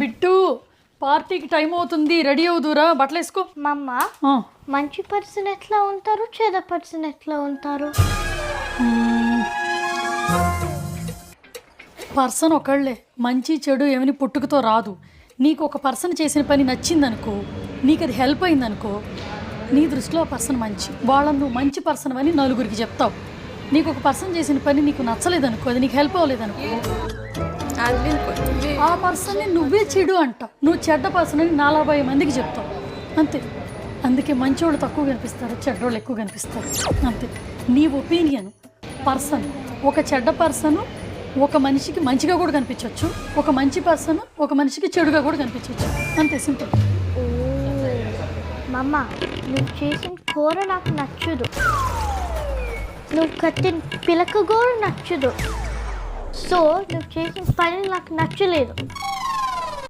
Bit పార్టీకి time అవుతుంది, ready అవుదురా, బట్టలు వేసుకో. మమ్మ మంచి పర్సన్ ఎట్లా ఉంటారు, చెడ్డ పర్సన్ ఎట్లా ఉంటారు? పర్సన్ ఒకళ్ళే, మంచి చెడు ఏమని పుట్టుకతో రాదు. నీకు ఒక పర్సన్ చేసిన పని నచ్చిందనుకో, నీకు అది హెల్ప్ అయిందనుకో, నీ దృష్టిలో ఆ పర్సన్ మంచి, వాళ్ళని నువ్వు మంచి పర్సన్ అని నలుగురికి చెప్తావు. నీకు ఒక పర్సన్ చేసిన పని నీకు నచ్చలేదనుకో, అది నీకు హెల్ప్ అవ్వలేదనుకో, ఆ పర్సన్ని నువ్వే చెడు అంటావు. నువ్వు చెడ్డ పర్సన్ అని 40 మందికి చెప్తావు, అంతే. అందుకే మంచోళ్ళు తక్కువ కనిపిస్తారు, చెడ్డోళ్ళు ఎక్కువ కనిపిస్తారు, అంతే. నీ ఒపీనియన్. పర్సన్, ఒక చెడ్డ పర్సన్ ఒక మనిషికి మంచిగా కూడా కనిపించవచ్చు, ఒక మంచి పర్సన్ ఒక మనిషికి చెడుగా కూడా కనిపించవచ్చు, అంతే, సింపుల్. మమ్మ నువ్వు చేసిన కూర నాకు నచ్చదు, నువ్వు కట్టిన పిలక కూడా నచ్చదు, సో నువ్వు చేసిన పని నాకు నచ్చలేదు.